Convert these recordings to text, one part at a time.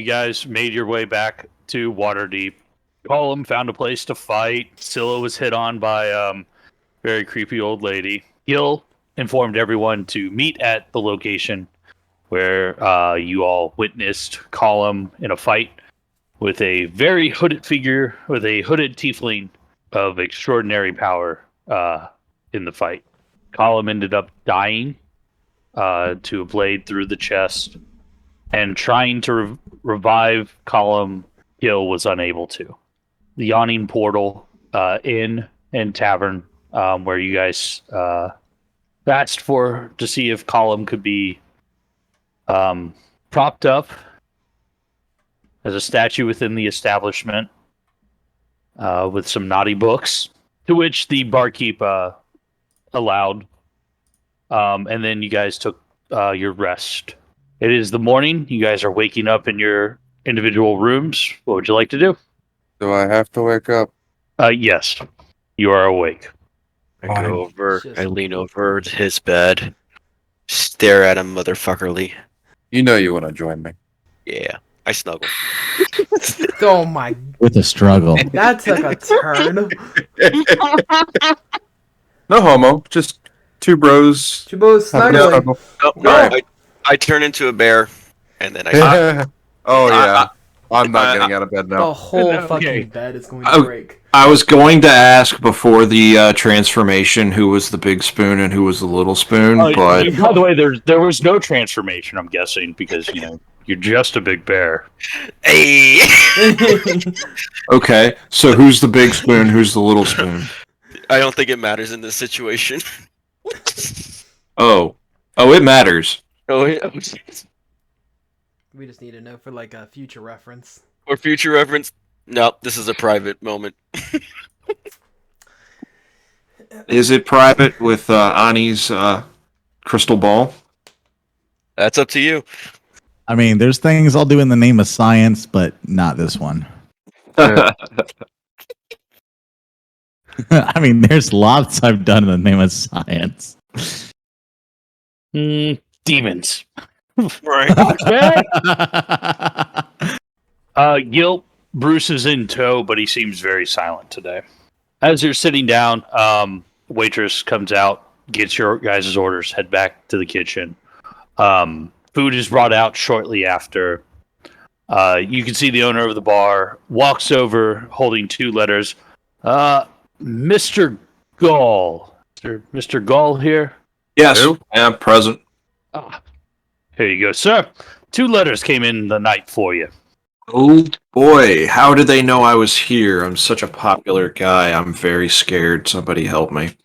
You guys made your way back to Waterdeep. Gollum found a place to fight. Scylla was hit on by very creepy old lady. Gil informed everyone to meet at the location where you all witnessed Gollum in a fight with a very hooded figure, with a hooded tiefling of extraordinary power in the fight. Gollum ended up dying to a blade through the chest, and trying to revive Gollum, Gil was unable to. The yawning portal inn and tavern where you guys asked for to see if Gollum could be propped up as a statue within the establishment with some naughty books, to which the barkeep allowed. And then you guys took your rest. It is the morning. You guys are waking up in your individual rooms. What would you like to do? Do I have to wake up? Yes. You are awake. I go over, I lean over to his bed, stare at him motherfuckerly. You know you want to join me. Yeah, I snuggle. Oh my! With a struggle. That took a turn. No homo, just two bros. Two boys having a snuggling. struggle. No, I turn into a bear, and then I... Oh yeah, I'm not getting out of bed The now. whole Okay. fucking bed is going to break. I was going to ask before the transformation who was the big spoon and who was the little spoon, but By the way, there was no transformation, I'm guessing, because you're just a big bear. Hey! okay. So who's the big spoon? Who's the little spoon? I don't think it matters in this situation. Oh, it matters. Oh, yeah. We just need to know for like a future reference. For future reference, no, this is a private moment. Is it private with Ani's crystal ball? That's up to you. I mean, there's things I'll do in the name of science, but not this one. I mean, there's lots I've done in the name of science. Demons. Right. Gil, Bruce is in tow, but he seems very silent today. As you're sitting down, waitress comes out, gets your guys' orders, head back to the kitchen. Food is brought out shortly after. You can see the owner of the bar walks over holding two letters. Mr. Gall. Mr. Gall here? Yes, I'm present. Here you go, sir. 2 letters came in the night for you. Oh boy, how did they know I was here? I'm such a popular guy. I'm very scared. Somebody help me.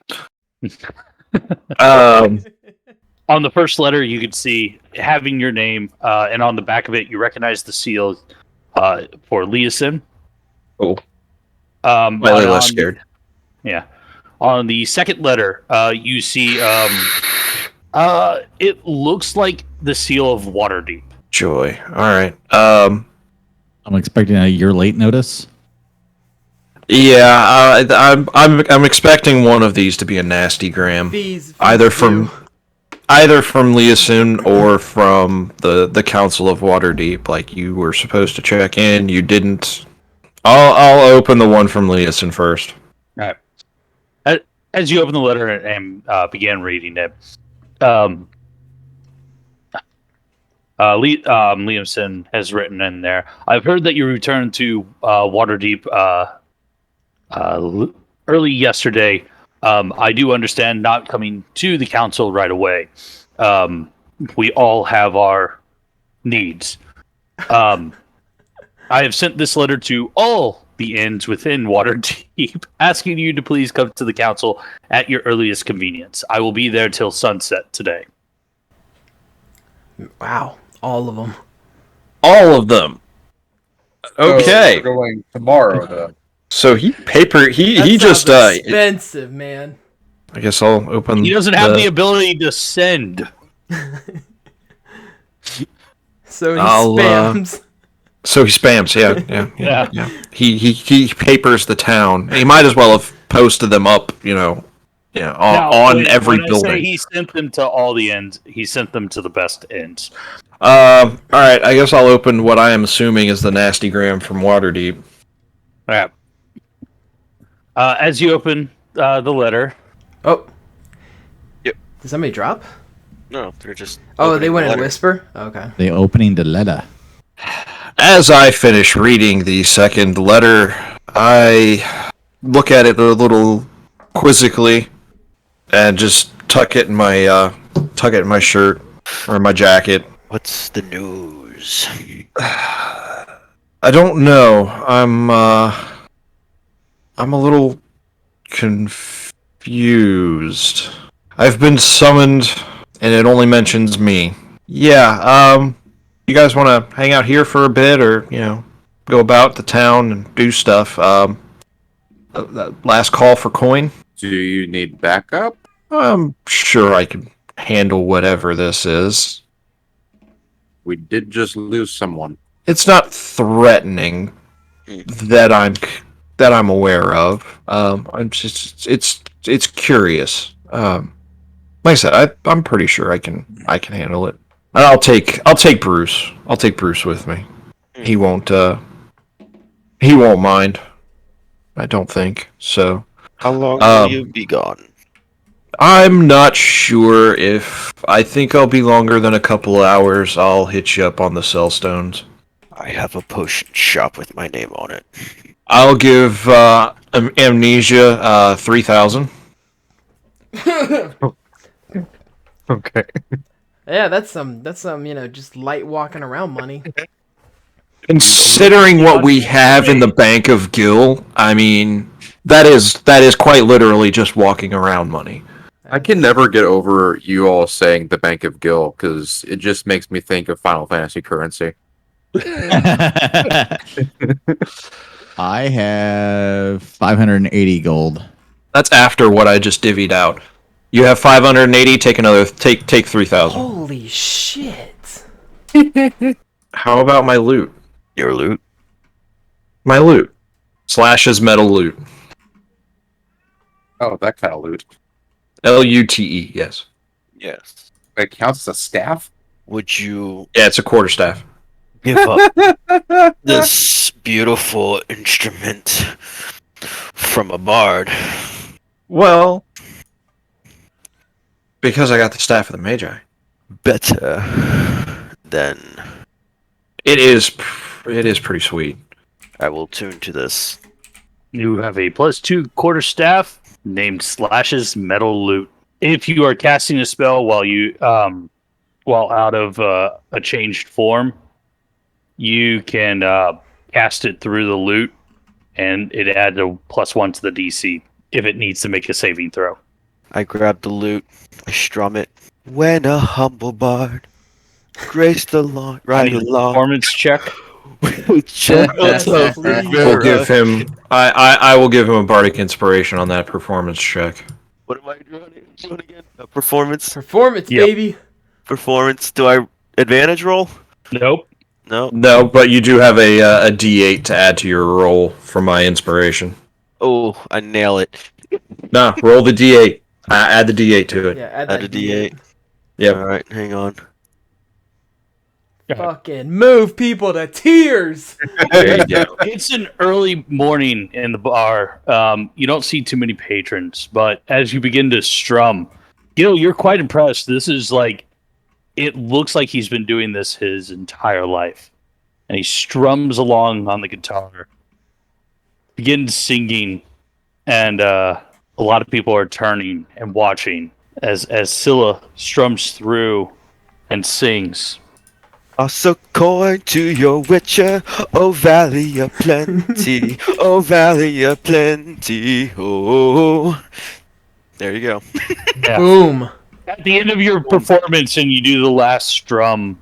On the first letter, you could see having your name, and on the back of it, you recognize the seal for Leeson. Oh. Slightly less scared. Yeah. On the second letter, you see it looks like the seal of Waterdeep. Joy. All right. I'm expecting a year late notice. Yeah, I'm expecting one of these to be a nasty gram. Either from Leeson or from the Council of Waterdeep. Like, you were supposed to check in, you didn't. I'll open the one from Leeson first. All right. As you open the letter and began reading it, Liamson has written in there, I've heard that you returned to Waterdeep early yesterday. I do understand not coming to the council right away. We all have our needs. I have sent this letter to all the inns within Waterdeep, asking you to please come to the council at your earliest convenience. I will be there till sunset today. Wow, all of them. All of them. Okay. So we're going tomorrow, though. So he That just sounds expensive, man. I guess I'll open. He doesn't have the ability to send. So he I'll, spams. So he spams, yeah. He papers the town. He might as well have posted them up, on every when building. I say he sent them to all the ends, he sent them to the best ends. All right. I guess I'll open what I am assuming is the nasty gram from Waterdeep. All right. As you open the letter, Oh. Yep. Did somebody drop? No, they're just. Oh, they opening went the in letter. whisper? Okay. The opening the letter. As I finish reading the second letter, I look at it a little quizzically and just tuck it in my shirt or my jacket. What's the news? I don't know. I'm a little confused. I've been summoned, and it only mentions me. Yeah. You guys want to hang out here for a bit, or go about the town and do stuff? Last call for coin. Do you need backup? I'm sure I can handle whatever this is. We did just lose someone. It's not threatening that I'm aware of. I'm just it's curious. Like I said, I'm pretty sure I can handle it. And I'll take Bruce. I'll take Bruce with me. He won't mind. I don't think so. How long will you be gone? I'm not sure if I think I'll be longer than a couple of hours. I'll hit you up on the cell stones. I have a potion shop with my name on it. I'll give Amnesia 3,000. Okay. Yeah, that's some, just light walking around money. Considering what we have in the Bank of Gil, I mean, that is quite literally just walking around money. I can never get over you all saying the Bank of Gil because it just makes me think of Final Fantasy currency. I have 580 gold. That's after what I just divvied out. You have 580. Take 3,000. Holy shit. How about my loot? Your loot? My loot. Slash's metal loot. Oh, that kind of loot. LUTE. Yes. Yes. It counts as a staff? Would you Yeah, it's a quarterstaff. give up this beautiful instrument from a bard? Well, because I got the staff of the Magi. Better than It is pretty sweet. I will tune to this. you have a +2 quarterstaff named Slash's Metal Loot. If you are casting a spell while out of a changed form, you can cast it through the loot, and it adds a +1 to the DC if it needs to make a saving throw. I grab the loot, I strum it. When a humble bard graced the lawn, right along. Performance check. We'll give him. I will give him a bardic inspiration on that performance check. What am I doing again? A performance? Performance, Yep. baby. Performance. Do I advantage roll? Nope. No. No, but you do have a D8 to add to your roll for my inspiration. Oh, I nail it. Nah, roll the D8. Add the D8 to it. Yeah, add Add that a D8. Yep. All right, hang on. Fucking move people to tears. There you go. It's an early morning in the bar. You don't see too many patrons, but as you begin to strum, you're quite impressed. This is it looks like he's been doing this his entire life. And he strums along on the guitar, begins singing, and a lot of people are turning and watching as Scylla strums through and sings. Toss a coin to your witcher, oh valley of plenty, oh valley of plenty, oh. There you go. Yeah. Boom. At the end of your performance and you do the last strum,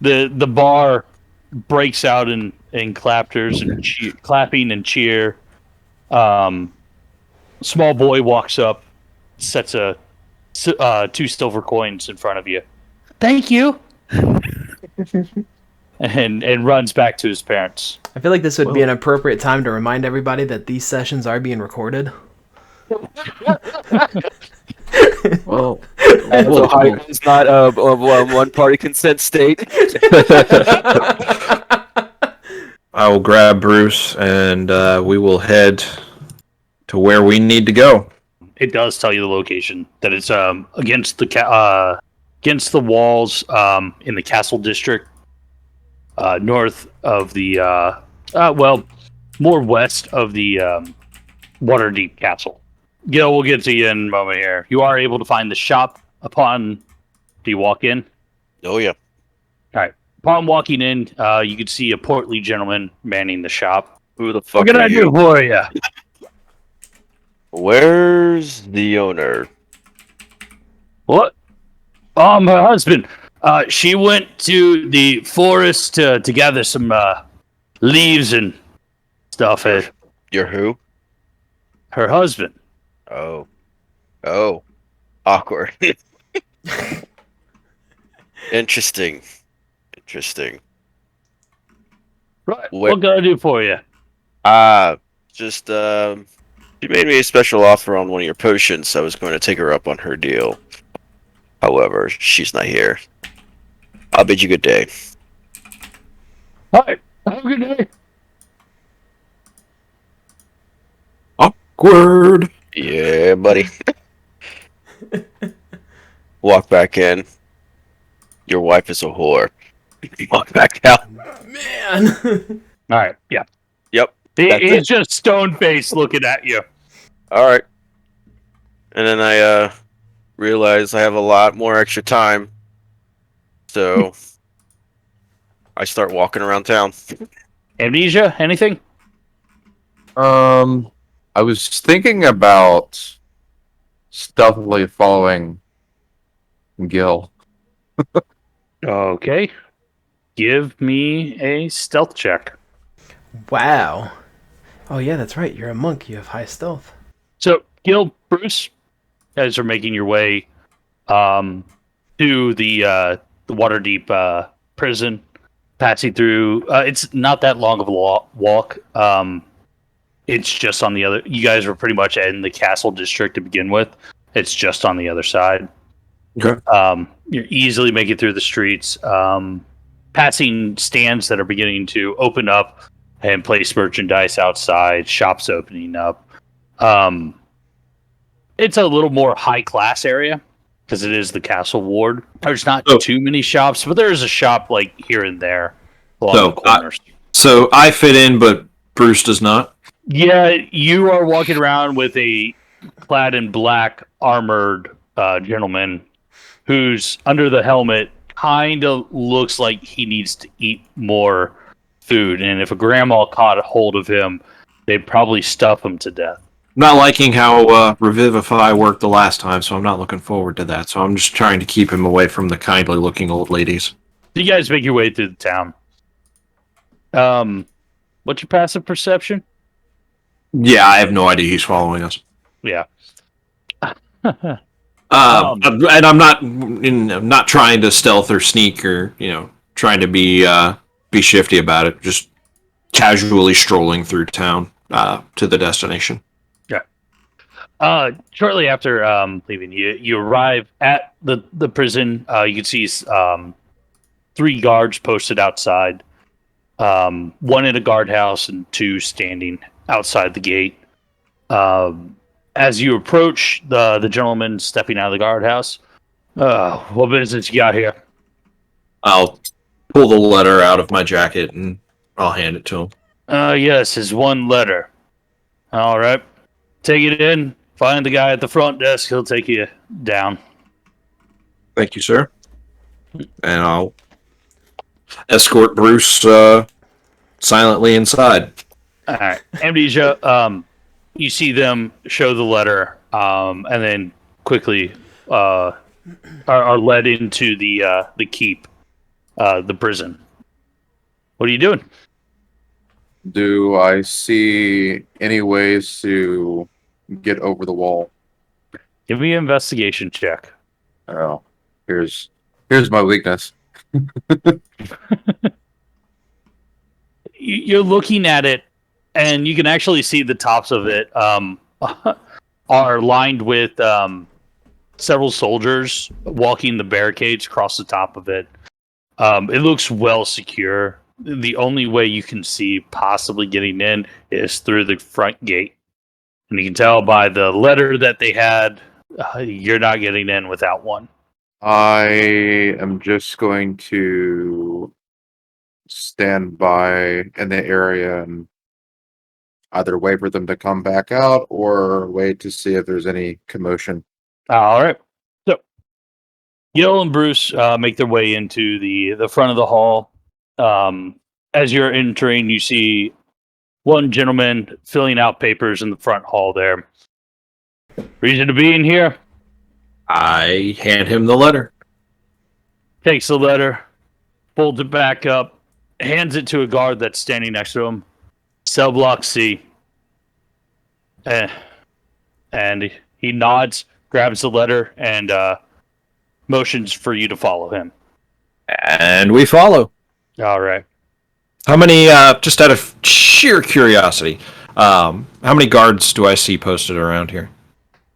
the bar breaks out in clappers and clapping and cheer. Small boy walks up, sets 2 silver coins in front of you. Thank you. and runs back to his parents. I feel like this would be an appropriate time to remind everybody that these sessions are being recorded. Well, Ohio is not a one-party consent state. I will grab Bruce and we will head to where we need to go. It does tell you the location, that it's against the walls in the castle district, north of the more west of the Waterdeep Castle. Gil, we'll get to you in a moment here. You are able to find the shop upon. Do you walk in? Oh yeah. Upon walking in, you can see a portly gentleman manning the shop. Who the fuck What can are I you? do for you? Where's the owner? What? Her husband. She went to the forest to gather some leaves and stuff. You're who? Her husband. Oh. Awkward. Interesting. Right. Wait. What can I do for you? Just she made me a special offer on one of your potions, so I was going to take her up on her deal. However, she's not here. I'll bid you good day. All right. Have a good day. Awkward. Yeah, buddy. Walk back in. Your wife is a whore. Walk back out. Man. All right. Yeah. Yep. That's He's it. just stone faced looking at you. All right. And then I realize I have a lot more extra time, so I start walking around town. Amnesia? Anything? I was thinking about stealthily following Gil. Okay. Give me a stealth check. Wow. Oh yeah, that's right. You're a monk. You have high stealth. So, Gil, Bruce, you guys are making your way to the Waterdeep prison, passing through. It's not that long of a walk. It's just on the other. You guys were pretty much in the castle district to begin with. It's just on the other side. Okay. You're easily making through the streets, passing stands that are beginning to open up and place merchandise outside. Shops opening up. It's a little more high class area because it is the castle ward. There's not too many shops, but there is a shop like here and there along the corners. So I fit in, but Bruce does not. Yeah, you are walking around with a clad in black armored gentleman who's under the helmet kind of looks like he needs to eat more food. And if a grandma caught a hold of him, they'd probably stuff him to death. Not liking how Revivify worked the last time, so I'm not looking forward to that. So I'm just trying to keep him away from the kindly looking old ladies. You guys make your way through the town. What's your passive perception? Yeah, I have no idea he's following us. Yeah. And I'm not trying to stealth or sneak or trying to be shifty about it. Just casually strolling through town to the destination. Shortly after leaving, you arrive at the prison. You can see 3 guards posted outside. 1 in a guardhouse and 2 standing outside the gate. As you approach the gentleman stepping out of the guardhouse, what business you got here? I'll pull the letter out of my jacket and I'll hand it to him. Yes, his 1 letter. All right. Take it in. Find the guy at the front desk. He'll take you down. Thank you, sir. And I'll escort Bruce silently inside. All right. Amnesia, you see them show the letter and then quickly are led into the keep, the prison. What are you doing? Do I see any ways to get over the wall? Give me an investigation check. Oh, here's my weakness. You're looking at it, and you can actually see the tops of it are lined with several soldiers walking the barricades across the top of it. It looks well secure. The only way you can see possibly getting in is through the front gate. And you can tell by the letter that they had, you're not getting in without one. I am just going to stand by in the area and either wait for them to come back out or wait to see if there's any commotion. All right. So, Gil and Bruce make their way into the front of the hall. As you're entering, you see one gentleman filling out papers in the front hall there. Reason to be in here? I hand him the letter. Takes the letter, folds it back up, hands it to a guard that's standing next to him. Cell block C. And he nods, grabs the letter, and motions for you to follow him. And we follow. All right. How many, just out of sheer curiosity, how many guards do I see posted around here?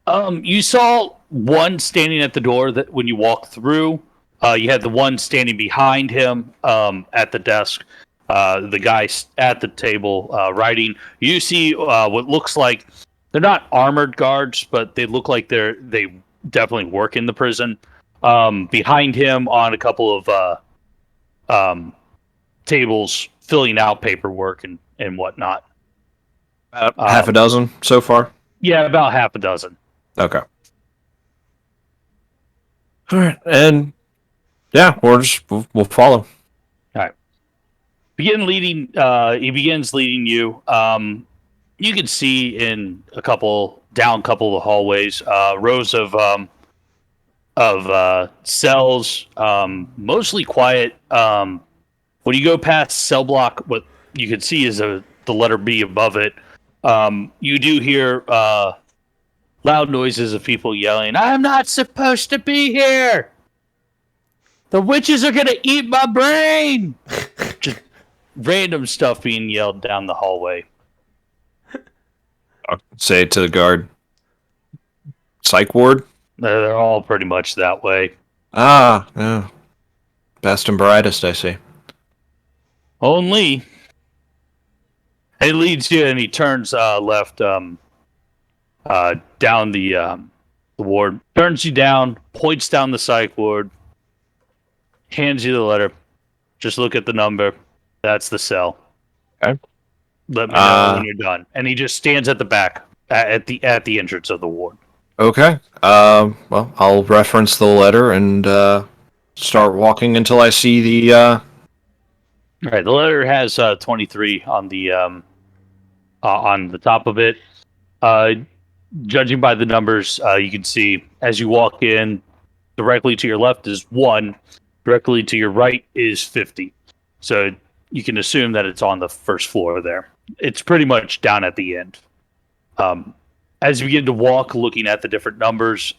You saw one standing at the door that when you walk through. You had the one standing behind him at the desk. The guy at the table writing. You see what looks like they're not armored guards, but they look like they definitely work in the prison. Behind him on a couple of tables filling out paperwork and whatnot. About half a dozen so far? Yeah, about half a dozen. Okay. All right, and yeah, we'll follow. He begins leading you. You can see in a couple of the hallways, rows of cells, mostly quiet. When you go past cell block, what you can see is the letter B above it. You do hear loud noises of people yelling, "I'm not supposed to be here! The witches are gonna eat my brain!" Just random stuff being yelled down the hallway. I'll say to the guard, psych ward? They're all pretty much that way. Ah, yeah. Best and brightest, I see. Only he leads you and he turns left down the ward. Turns you down, points down the psych ward, hands you the letter. Just look at the number. That's the cell. Okay. Let me know when you're done. And he just stands at the back, at the entrance of the ward. Okay. Well, I'll reference the letter and start walking until I see the. All right. The letter has 23 on the top of it. Judging by the numbers, you can see as you walk in, directly to your left is 1, directly to your right is 50. So you can assume that it's on the first floor there. It's pretty much down at the end. As you begin to walk, looking at the different numbers,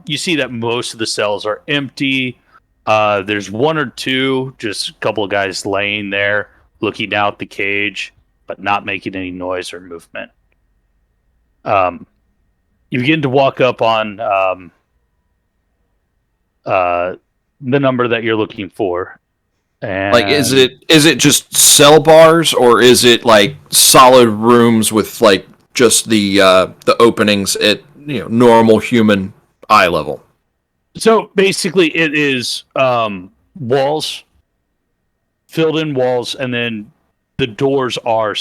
you see that most of the cells are empty. There's 1 or 2, just a couple of guys laying there, looking out the cage, but not making any noise or movement. You begin to walk up on the number that you're looking for. And Like, is it just cell bars, or is it like solid rooms with like just the openings at normal human eye level? So basically, it is walls, filled in walls, and then the doors are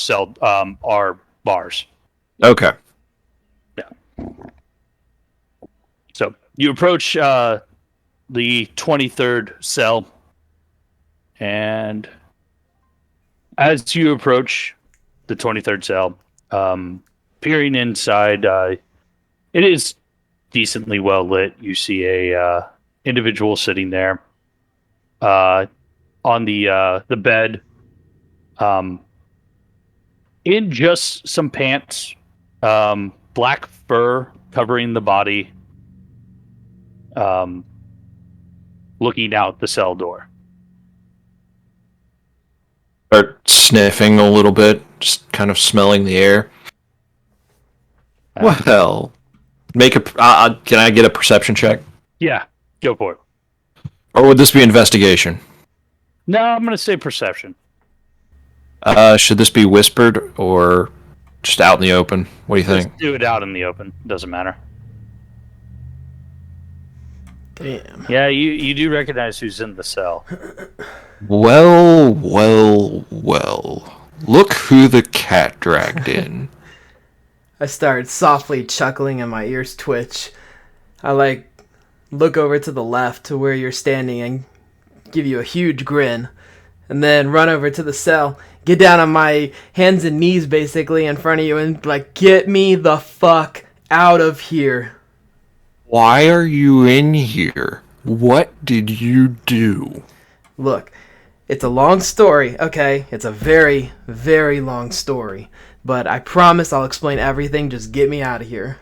are bars. Okay. So you approach the 23rd cell, and as you approach the 23rd cell, peering inside, it is decently well lit. You see a individual sitting there on the bed, in just some pants, black fur covering the body, looking out the cell door. Start sniffing a little bit, just kind of smelling the air. Well, Make a. Can I get a perception check, Yeah, go for it. or would this be investigation? No, I'm gonna say perception. Should this be whispered or just out in the open? What do you think? Let's do it out in the open. Doesn't matter. Damn. Yeah, you do recognize who's in the cell. Well, well, well. Look who the cat dragged in. I start softly chuckling and my ears twitch. I look over to the left to where you're standing and give you a huge grin. And then run over to the cell, get down on my hands and knees basically in front of you and get me the fuck out of here. Why are you in here? What did you do? Look, it's a long story, okay? It's a very, very long story. But I promise I'll explain everything. Just get me out of here.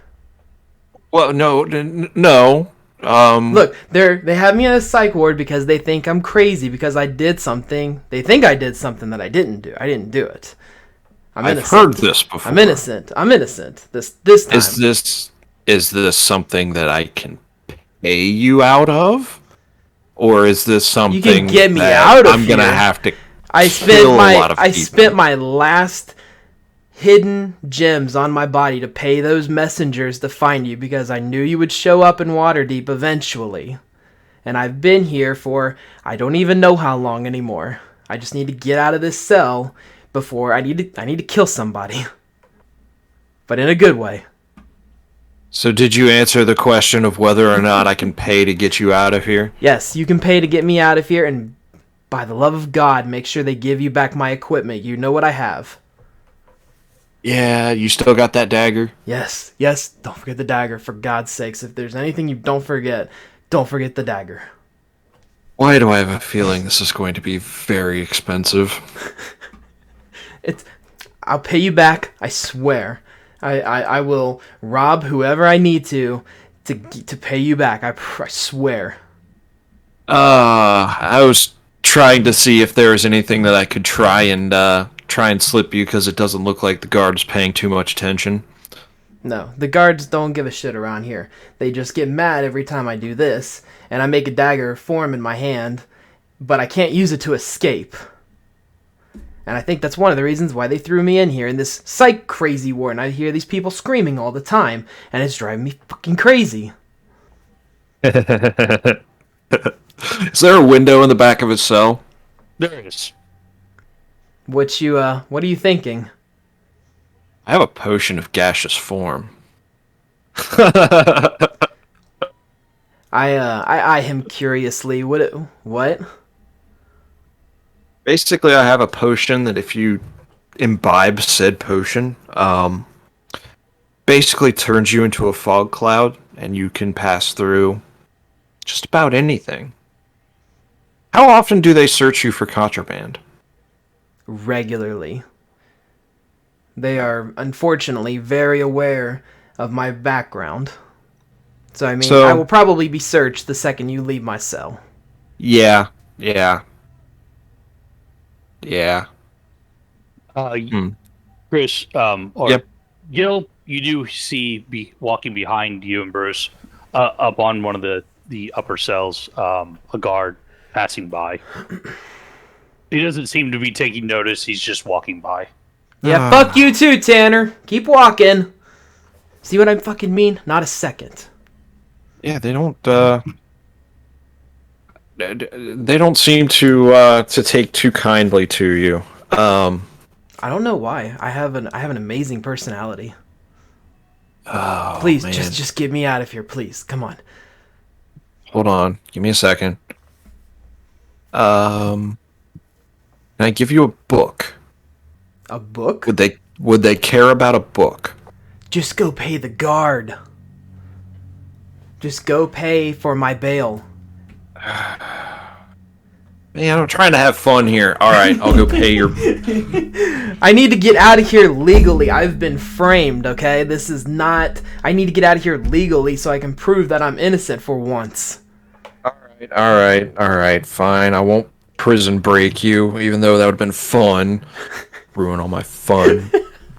Well, no. Look, they have me in a psych ward because they think I'm crazy because I did something. They think I did something that I didn't do. I didn't do it. I'm I've innocent. heard this before. I'm innocent. This time. Is this something that I can pay you out of, or is this something You can get me that out of I'm gonna here. have to? I kill a lot of people? spent my last hidden gems on my body to pay those messengers to find you because I knew you would show up in Waterdeep eventually. And I've been here for I don't even know how long anymore. I just need to get out of this cell before I need to kill somebody. But in a good way. So did you answer the question of whether or not I can pay to get you out of here? Yes, you can pay to get me out of here, and by the love of God, make sure they give you back my equipment. You know what I have. Yeah, you still got that dagger? Yes, don't forget the dagger, for God's sakes. If there's anything you don't forget the dagger. Why do I have a feeling this is going to be very expensive? I'll pay you back, I swear. I will rob whoever I need to pay you back. I swear. I was trying to see if there was anything that I could try and slip you because it doesn't look like the guard's paying too much attention. No, the guards don't give a shit around here. They just get mad every time I do this, and I make a dagger form in my hand, but I can't use it to escape. And I think that's one of the reasons why they threw me in here in this psych crazy war, and I hear these people screaming all the time, and it's driving me fucking crazy. Is there a window in the back of his cell? There it is. What are you thinking? I have a potion of gaseous form. I eye him curiously. What? Basically, I have a potion that if you imbibe said potion, basically turns you into a fog cloud, and you can pass through just about anything. How often do they search you for contraband? Regularly. They are unfortunately very aware of my background. So I will probably be searched the second you leave my cell. Yeah. Chris, or Yep. Gil, you do see walking behind you and Bruce, up on one of the upper cells, a guard passing by. He doesn't seem to be taking notice. He's just walking by. Yeah, fuck you too, Tanner. Keep walking. See what I fucking mean? Not a second. Yeah, they don't seem to take too kindly to you. I don't know why. I have an amazing personality. Oh, Please, man. just get me out of here, please. Come on. Hold on. Give me a second. Can I give you a book? A book? Would they care about a book? Just go pay the guard. Just go pay for my bail. Man, I'm trying to have fun here. All right, I'll go pay your. I need to get out of here legally. I've been framed, okay? This is not... I need to get out of here legally so I can prove that I'm innocent for once. All right, fine. I won't prison break you, even though that would have been fun. Ruin all my fun.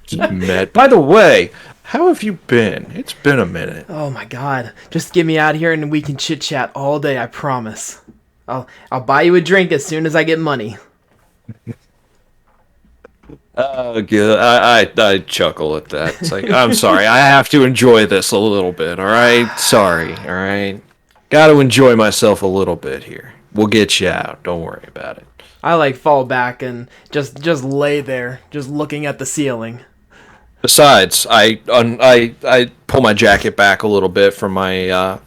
Just met. By the way, How have you been? It's been a minute. Oh my god. Just get me out of here and we can chit chat all day, I promise. I'll buy you a drink as soon as I get money. Good. I chuckle at that. It's like, I'm sorry, I have to enjoy this a little bit, alright? Sorry, alright? Gotta enjoy myself a little bit here. We'll get you out. Don't worry about it. I like fall back and just lay there, just looking at the ceiling. Besides, I pull my jacket back a little bit from my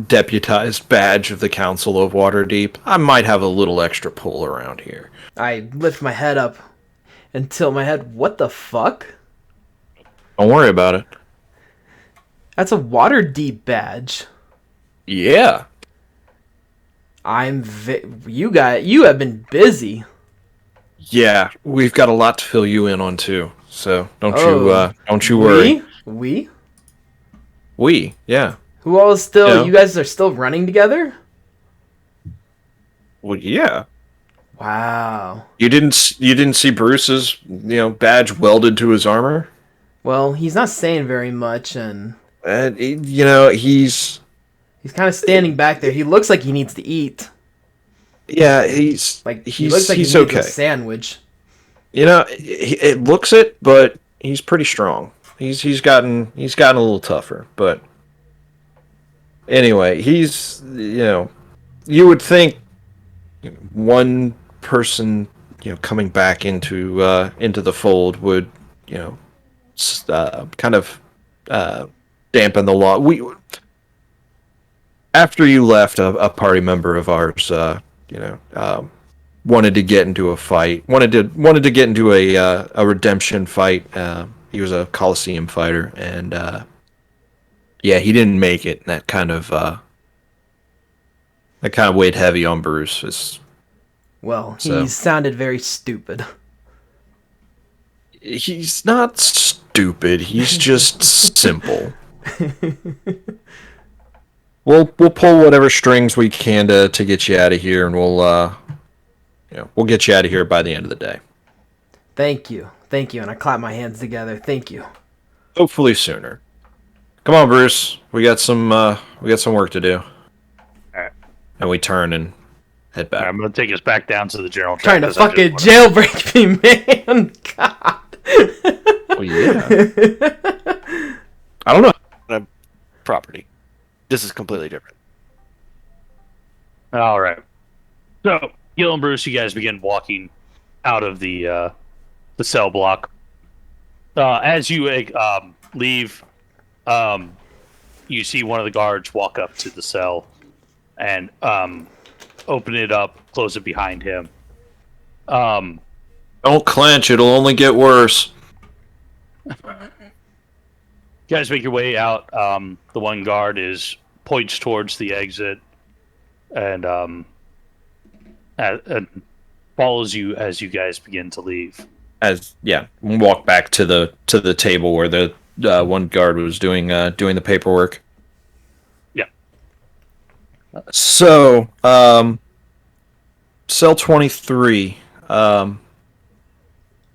deputized badge of the Council of Waterdeep. I might have a little extra pull around here. I lift my head up and tilt my head. What the fuck? Don't worry about it. That's a Waterdeep badge. Yeah. You have been busy. Yeah, we've got a lot to fill you in on too. So don't you worry. We, yeah. Who all is still? Yeah. You guys are still running together? Well, yeah. Wow. You didn't see Bruce's badge welded to his armor? Well, he's not saying very much, and he's kind of standing back there. He looks like he needs to eat. Yeah, he looks like he needs okay. a sandwich. It looks it, but he's pretty strong. He's gotten a little tougher, but anyway, he's you would think one person coming back into the fold would kind of dampen the law. After you left, a party member of ours wanted to get into a fight, wanted to get into a redemption fight. He was a Coliseum fighter, and he didn't make it. And that kind of weighed heavy on Bruce. He sounded very stupid. He's not stupid. He's just simple. We'll pull whatever strings we can to get you out of here, and we'll get you out of here by the end of the day. Thank you, and I clap my hands together. Thank you. Hopefully sooner. Come on, Bruce. We got some work to do. All right. And we turn and head back. I'm gonna take us back down to the general. Trying to fucking jailbreak me, man. God. Well, yeah. I don't know. Property. This is completely different. All right. So, Gil and Bruce, you guys begin walking out of the cell block. As you leave, you see one of the guards walk up to the cell and open it up, close it behind him. Don't clench; it'll only get worse. You guys make your way out. The one guard points towards the exit and follows you as you guys begin to leave. We walk back to the table where the one guard was doing the paperwork. Yeah. So, cell 23, and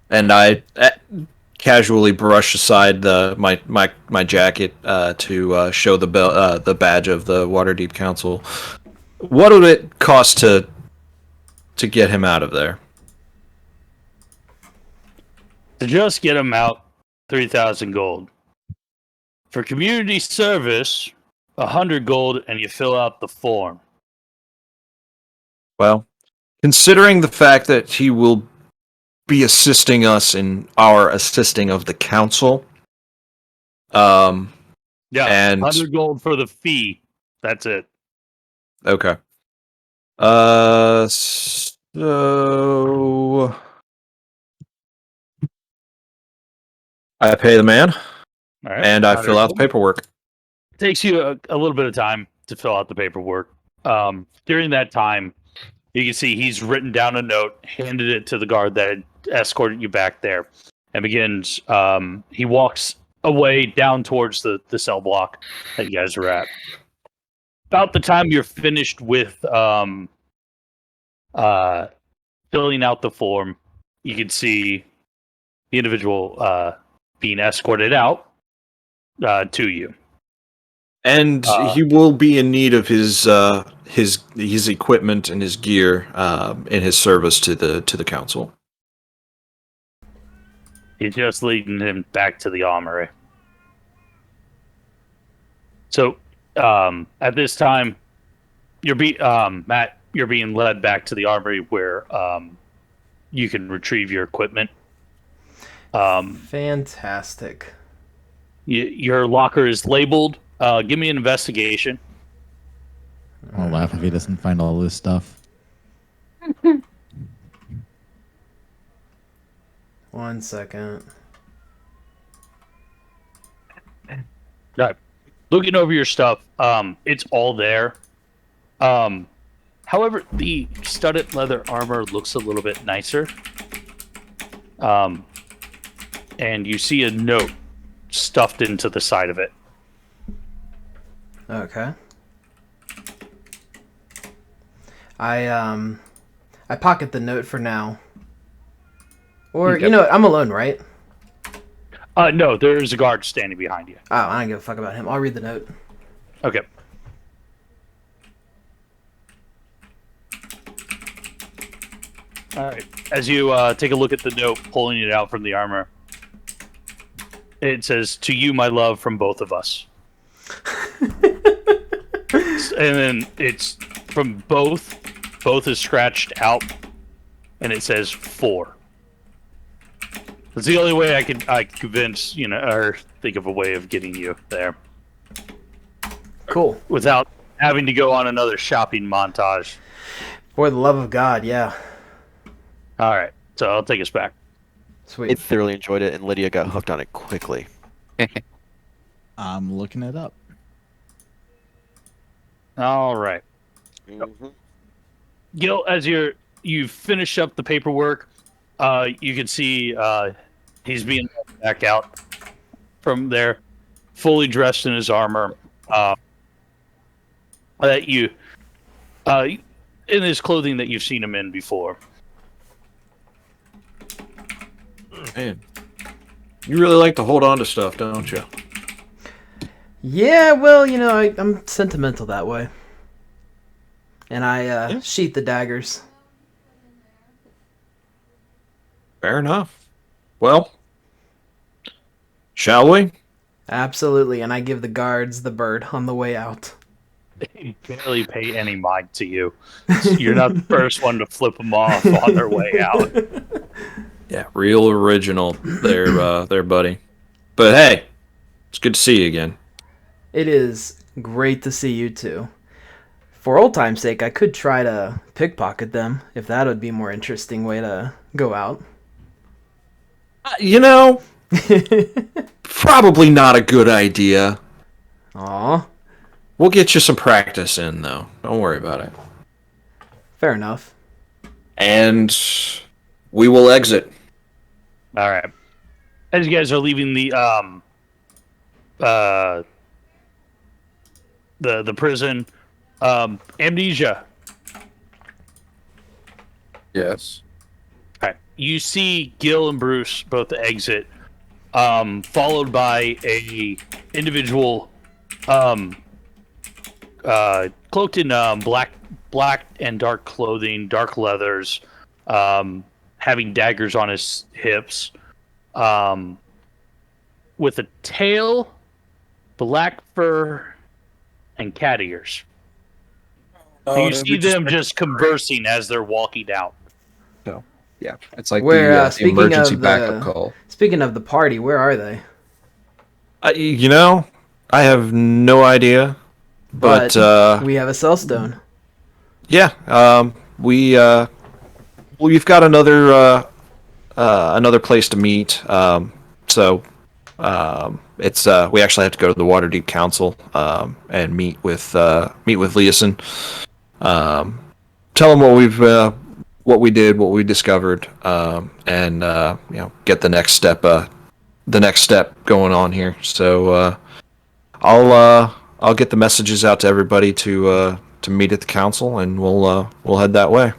I casually brush aside my jacket to show the badge of the Waterdeep Council. What would it cost to get him out of there? To just get him out, 3,000 gold. For community service, 100 gold, and you fill out the form. Well, considering the fact that he will be assisting us in our assisting of the council, Yeah, and 100 gold for the fee. That's it. okay. So I pay the man, All right. and I 100 fill out the gold. paperwork. It takes you a little bit of time to fill out the paperwork. During that time, you can see he's written down a note, handed it to the guard that had escorted you back there, and begins. He walks away down towards the cell block that you guys are at. About the time you're finished with filling out the form, you can see the individual being escorted out, to you. And he will be in need of his equipment and his gear in his service to the council. He's just leading him back to the armory. So, at this time, Matt, you're being led back to the armory where you can retrieve your equipment. Fantastic. Your locker is labeled. Give me an investigation. I'll laugh if he doesn't find all this stuff. 1 second. Right. Looking over your stuff, it's all there. However, the studded leather armor looks a little bit nicer. And you see a note stuffed into the side of it. Okay. I pocket the note for now. Or Okay. you know what, I'm alone, right? No, there's a guard standing behind you. Oh, I don't give a fuck about him. I'll read the note. Okay. All right. As you take a look at the note, pulling it out from the armor, it says, "To you, my love, from both of us." And then it's from both. Both is scratched out, and it says 4. It's the only way I could convince, or think of a way of getting you there Cool. without having to go on another shopping montage. For the love of God, yeah. All right, so I'll take us back. Sweet. I thoroughly enjoyed it, and Lydia got hooked on it quickly. I'm looking it up. All right, Mhm. Gil, as you finish up the paperwork, you can see he's being led back out from there, fully dressed in his armor. That you, in his clothing that you've seen him in before. Man, you really like to hold on to stuff, don't you? Yeah, well, I'm sentimental that way. And I sheath the daggers. Fair enough. Well, shall we? Absolutely, and I give the guards the bird on the way out. They barely pay any mind to you. You're not the first one to flip them off on their way out. Yeah, real original there, buddy. But hey, it's good to see you again. It is great to see you too. For old time's sake, I could try to pickpocket them, if that would be a more interesting way to go out. Probably not a good idea. Aw, We'll get you some practice in, though. Don't worry about it. fair enough. And we will exit. All right. As you guys are leaving the prison, Amnesia. Yes. All right. You see Gil and Bruce both exit, followed by a individual cloaked in black and dark clothing, dark leathers, having daggers on his hips, with a tail, black fur, and cat ears. And you see them just conversing as they're walking out. Yeah, it's like Where, the speaking emergency of backup the- call. Speaking of the party, where are they? I have no idea. But we have a cell stone. yeah, we've got another place to meet. So it's we actually have to go to the Waterdeep Council and meet with Leeson. Tell them what we did, what we discovered, and get the next step going on here. So I'll get the messages out to everybody to meet at the council, and we'll head that way,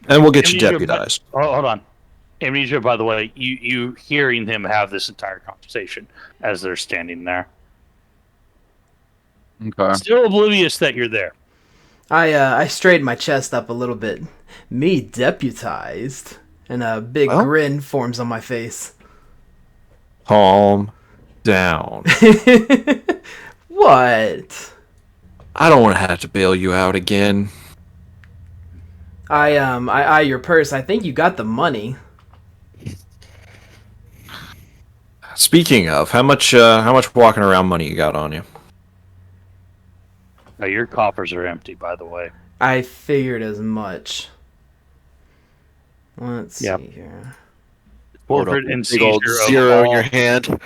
and we'll get you Amnesia, deputized. Hold on. Amnesia, by the way, you hearing him have this entire conversation as they're standing there. Okay. Still oblivious that you're there. I straighten my chest up a little bit. Me deputized, and a big Well? grin forms on my face. Calm down. What? I don't want to have to bail you out again. I eye your purse. I think you got the money. Speaking of, how much walking around money you got on you? Now, your coffers are empty, by the way. I figured as much. Let's Yep. see here. Forfeit and Big old seizure of zero in all- your hand.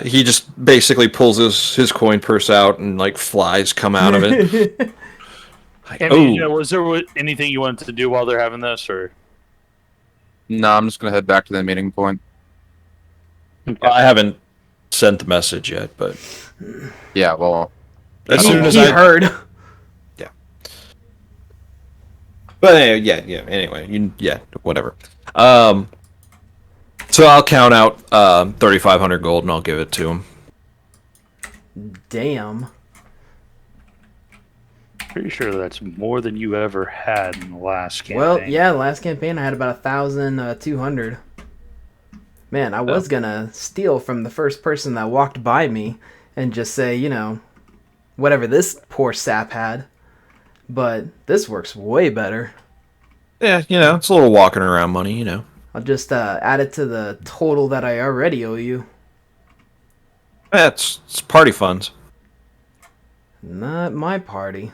He just basically pulls his coin purse out and like flies come out of it. Like, Amnesia, was there anything you wanted to do while they're having this, or? No, I'm just gonna head back to the meeting point. I haven't sent the message yet, but Yeah, well, as he soon as he I heard. But anyway, whatever. So I'll count out 3,500 gold and I'll give it to him. Damn. Pretty sure that's more than you ever had in the last campaign. Well, yeah, the last campaign I had about 1,200. Man, I was gonna steal from the first person that walked by me and just say, whatever this poor sap had. But this works way better. Yeah, it's a little walking around money, I'll just add it to the total that I already owe you. It's party funds. Not my party.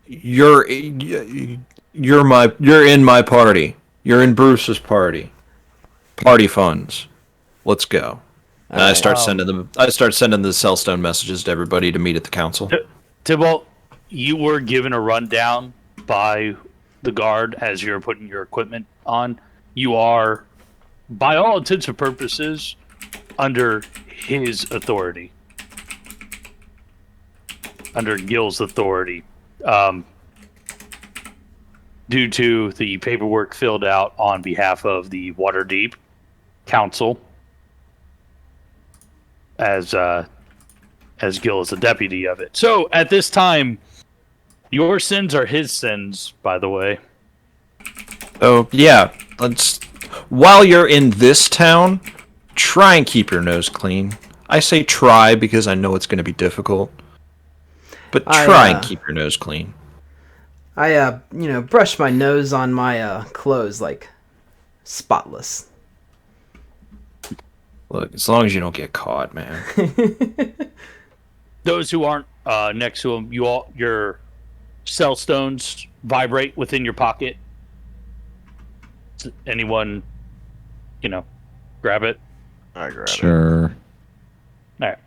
You're in my party. You're in Bruce's party. Party funds. Let's go. And I start sending the Cellstone messages to everybody to meet at the council. Tybalt, you were given a rundown by the guard as you're putting your equipment on. You are, by all intents and purposes, under his authority. Under Gil's authority. Due to the paperwork filled out on behalf of the Waterdeep Council, as Gil is a deputy of it. So at this time, your sins are his sins, by the way. Oh yeah, while you're in this town, try and keep your nose clean. I say try because I know it's going to be difficult, but try and keep your nose clean. I brush my nose on my clothes like spotless. Look, as long as you don't get caught, man. Those who aren't next to him, your cell stones vibrate within your pocket. Anyone, grab it. I grab it. Sure. All right.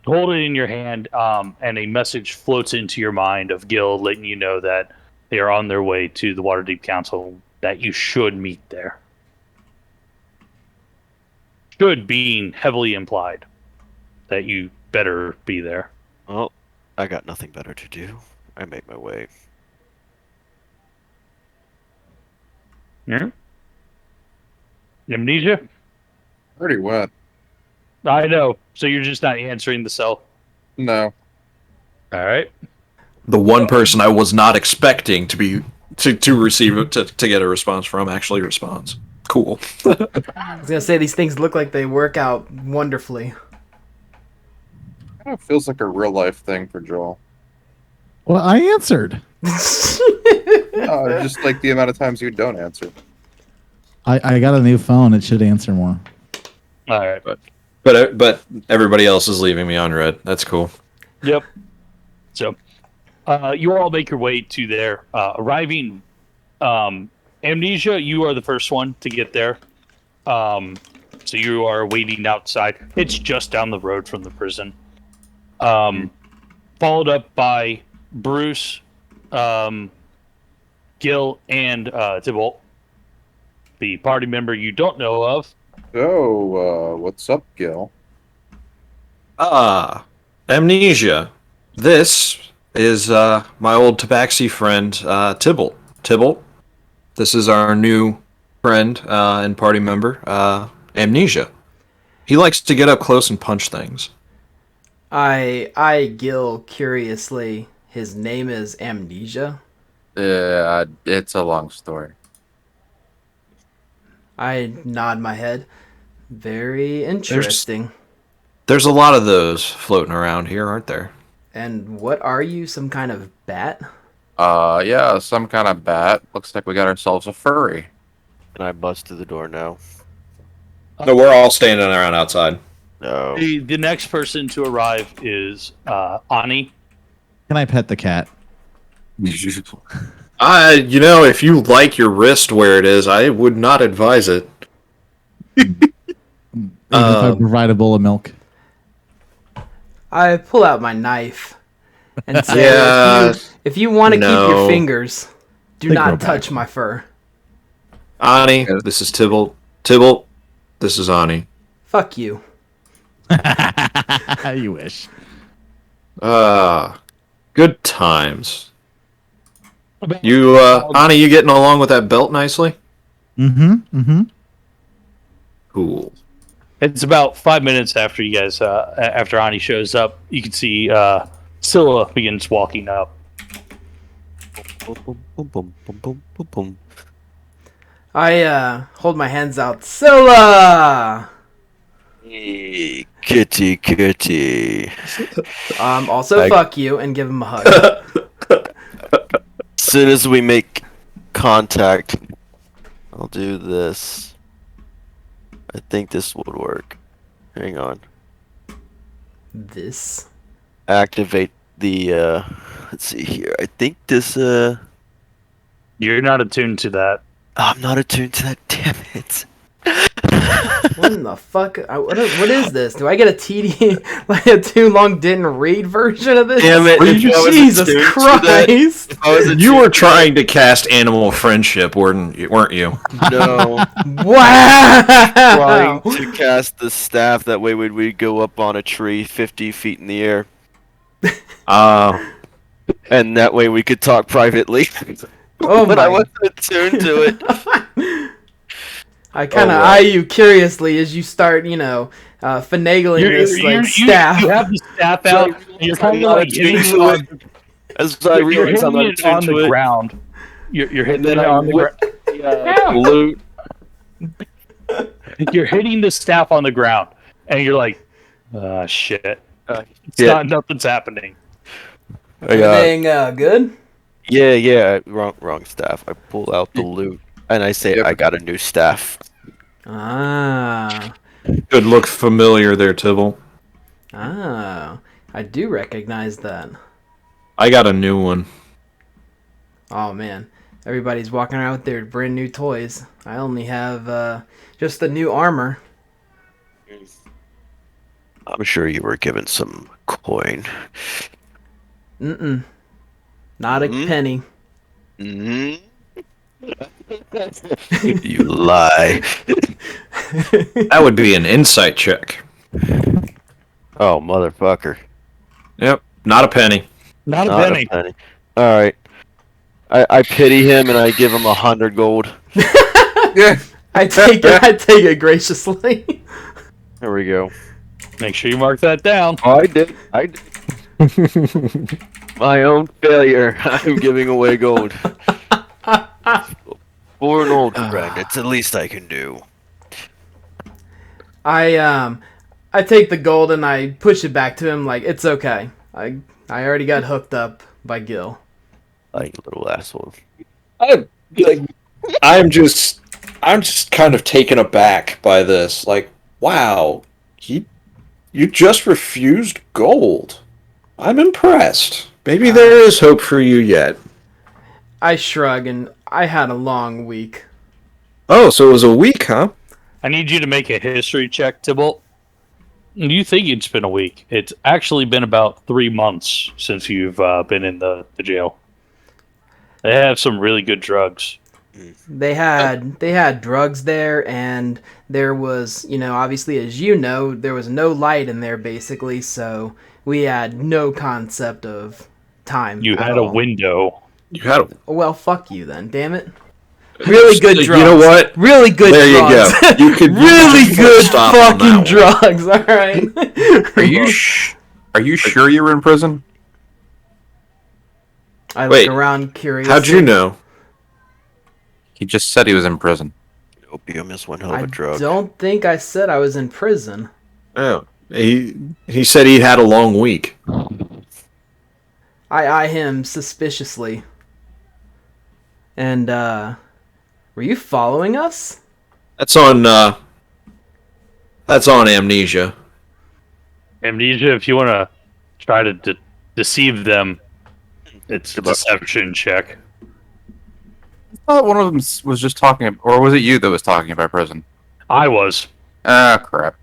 Hold it in your hand, and a message floats into your mind of Gil letting you know that they are on their way to the Waterdeep Council, that you should meet there. Should being heavily implied that you better be there. Well, I got nothing better to do. I make my way. Yeah. Amnesia? pretty wet. I know. So you're just not answering the cell. No. All right. The one person I was not expecting to receive to get a response from actually responds. Cool. I was gonna say these things look like they work out wonderfully. Kind of feels like a real life thing for Joel. Well, I answered. Just like the amount of times you don't answer. I got a new phone. It should answer more. All right. But everybody else is leaving me on red. That's cool. Yep. So, you all make your way to there. Arriving, Amnesia, you are the first one to get there. So you are waiting outside. It's just down the road from the prison. Followed up by Bruce, Gil, and Tybalt, the party member you don't know of. Oh, what's up, Gil? Amnesia. This is my old tabaxi friend, Tybalt. Tybalt, this is our new friend and party member, Amnesia. He likes to get up close and punch things. I Gil curiously. His name is Amnesia. It's a long story. I nod my head. Very interesting. There's a lot of those floating around here, aren't there? And what are you? Some kind of bat? Yeah, some kind of bat. Looks like we got ourselves a furry. And I bust through the door now. No, we're all standing around outside. No. The next person to arrive is Ani. Can I pet the cat? If you like your wrist where it is, I would not advise it. Even if I provide a bowl of milk. I pull out my knife and say, Yeah, if you want to keep your no. fingers, do They grow not back. touch my fur. Ani, this is Tybalt. Tybalt, this is Ani. Fuck you. You wish. Good times. You, Ani, you getting along with that belt nicely? Cool. It's about 5 minutes after you guys, after Ani shows up. You can see Scylla begins walking up. Boom, boom, boom, boom, boom, boom, boom. I hold my hands out. Scylla! Hey, kitty, kitty. Also fuck you and give him a hug. As soon as we make contact, I'll do this. I think this would work. Hang on. This? Activate the, let's see here. I think this, You're not attuned to that. I'm not attuned to that, damn it. What in the fuck? What is this? Do I get a TD, like a too long didn't read version of this? Damn it, if I was Jesus attuned to Christ! If I was You were trying to cast animal friendship, weren't you? No. Wow! Trying to cast the staff, that way we'd go up on a tree 50 feet in the air. And that way we could talk privately. Oh But my! I wasn't attuned to it. I kind of eye you curiously as you start, finagling this staff. You have the staff out. And you're kind of like hitting it on, As I you're realize I'm hitting not it on attuned to the it. ground. You're hitting And it then on the ground. Loot. You're hitting the staff on the ground, and you're like, shit. Nothing's happening. Everything good? Yeah, wrong staff. I pull out the loot and I say, I got a new staff. Ah. Could look familiar there, Tybalt. Ah. I do recognize that. I got a new one. Oh man. Everybody's walking around with their brand new toys. I only have just the new armor. I'm sure you were given some coin. Mm-mm. Not a penny. Mm-hmm. You lie. That would be an insight check. Oh, motherfucker. Yep, not a penny. Not a Not penny. a penny. Alright. I pity him and I give him 100 gold. I take it graciously. There we go. Make sure you mark that down. I did. My own failure. I'm giving away gold. For an old friend, it's the least I can do. I take the gold and I push it back to him like it's okay. I already got hooked up by Gil. Like little asshole. I'm just kind of taken aback by this. Like, wow, you just refused gold. I'm impressed. Maybe there is hope for you yet. I shrug and I had a long week. Oh, so it was a week, huh? I need you to make a history check, Tybalt. You think it's been a week. It's actually been about 3 months since you've been in the jail. They have some really good drugs. They had drugs there, and there was, obviously, as you know, there was no light in there basically, so we had no concept of time. You at had a all. window. You had a... Well, fuck you then, damn it. Really good drugs. You know what? Really good There you drugs. go. You could really just good stop on fucking that drugs, alright? Are you sure you were in prison? I Wait, look around curiously. How'd you know? He just said he was in prison. Opium is one hell of I a drug. don't think I said I was in prison. Oh, he said he had a long week. I eye him suspiciously. And, were you following us? That's on Amnesia. Amnesia, if you want to try to deceive them, it's a Good luck. deception check. I thought one of them was just talking, or was it you that was talking about prison? I was. Ah, crap.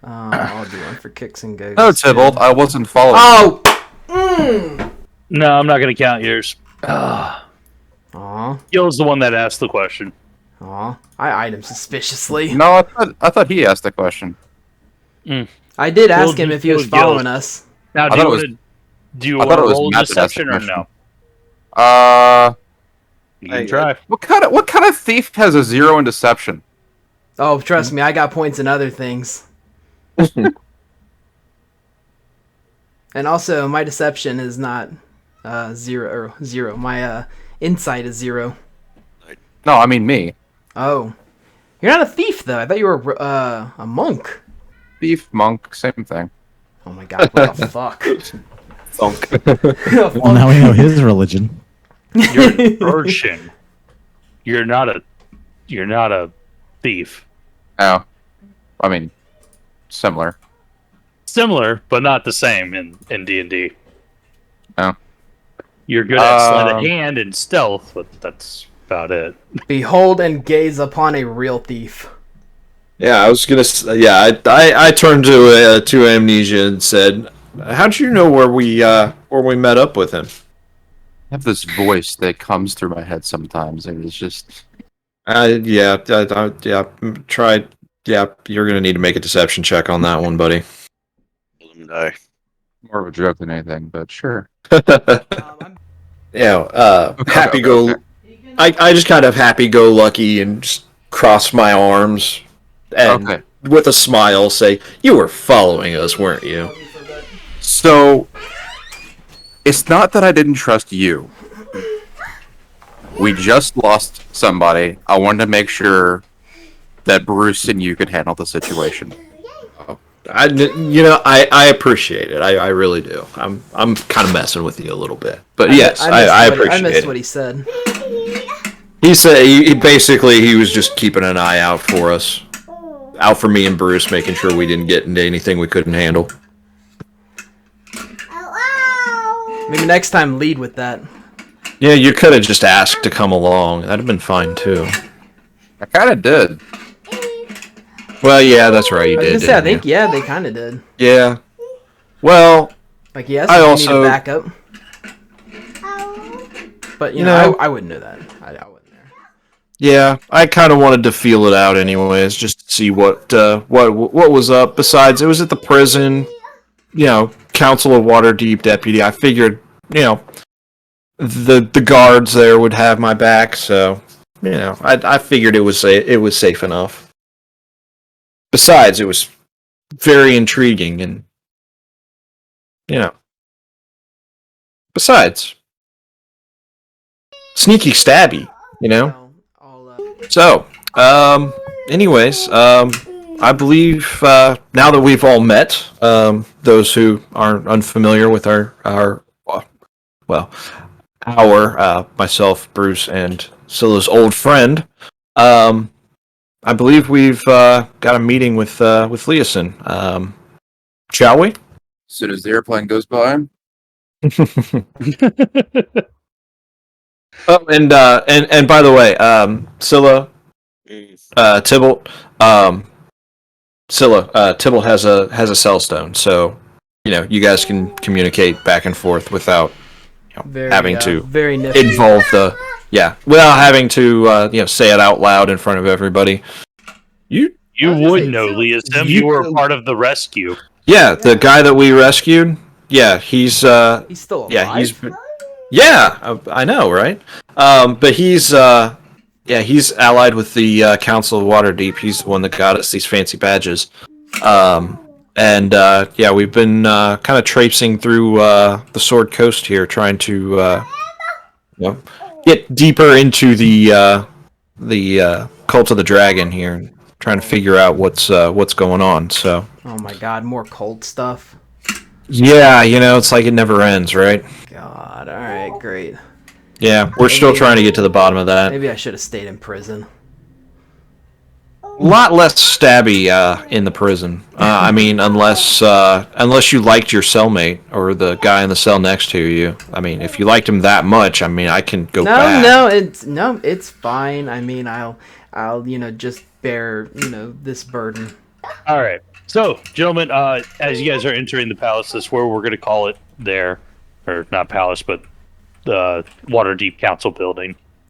I'll do one for kicks and giggles. No, Tybalt, I wasn't following. Oh! No, I'm not going to count yours. Aw. Gil's the one that asked the question. Aw. I eyed him suspiciously. No, I thought he asked the question. I did ask Gil- him if he was Gil- following us. Now, I do thought you it want was- to do you I want thought to it was roll Matt that asked the deception or question. no? You can try. What kind of thief has a 0 in deception? Oh, trust me, I got points in other things. And also, my deception is not zero. My insight is 0. No, I mean me. Oh. You're not a thief, though. I thought you were a monk. Thief, monk, same thing. Oh my god, what the fuck? Well, now we know his religion. You're an urchin. You're not a thief. Oh. I mean, similar. Similar, but not the same in D&D. Oh. You're good at sleight of hand and stealth, but that's about it. Behold and gaze upon a real thief. Yeah, I was gonna. Yeah, I turned to Amnesia and said, "How'd you know where we met up with him?" I have this voice that comes through my head sometimes, and it's just... Yeah, try. Yeah, you're gonna need to make a deception check on that one, buddy. Let him die. more of a joke than anything, but sure. Happy go. okay. I just kind of happy go lucky and just cross my arms and Okay. with a smile say, "You were following us, weren't you?" So, it's not that I didn't trust you. We just lost somebody. I wanted to make sure that Bruce and you could handle the situation. I appreciate it. I really do. I'm kind of messing with you a little bit, but yes, I appreciate I missed it. what he said. He said he basically he was just keeping an eye out for us, out for me and Bruce, making sure we didn't get into anything we couldn't handle. Maybe next time lead with that. Yeah, you could have just asked to come along. That'd have been fine too. I kind of did. Well, yeah, that's right. You I was did. gonna say, I didn't think yeah, they kind of did. you? Yeah. Well, Like yes, I you also- need a backup. But you know, I wouldn't know that. I wouldn't there. yeah, I kind of wanted to feel it out, anyways, just to see what was up. Besides, it was at the prison. You know, Council of Waterdeep deputy. I figured, you know, the guards there would have my back, so you know, I figured it was safe enough. Besides, it was very intriguing, and you know, besides, sneaky stabby, you know. So, anyways, I believe now that we've all met, those who are unfamiliar with our myself, Bruce, and Scylla's old friend, I believe we've got a meeting with Leeson. Shall we? As soon as the airplane goes by. Oh, and by the way, Scylla, Tybalt, Scylla, Tybalt has a cell stone, so you know you guys can communicate back and forth without having to very nifty. involve without having to say it out loud in front of everybody. You would know, Leosim. You were part of the rescue. Yeah, the guy that we rescued. Yeah, he's He's still alive. Yeah, I know, right? But he's he's allied with the Council of Waterdeep. He's the one that got us these fancy badges. We've been kind of traipsing through the Sword Coast here, trying to get deeper into the Cult of the Dragon here, trying to figure out what's going on. So. Oh my god, more cult stuff. Yeah, it's like it never ends, right? God, alright, great. Yeah, we're still trying to get to the bottom of that. Maybe I should have stayed in prison. A lot less stabby in the prison. I mean, unless you liked your cellmate or the guy in the cell next to you. I mean, if you liked him that much, I mean, I can go back. It's fine. I mean, I'll just bear this burden. All right. So, gentlemen, as you guys are entering the palace, that's where we're going to call it there, or not palace, but the Waterdeep Council building.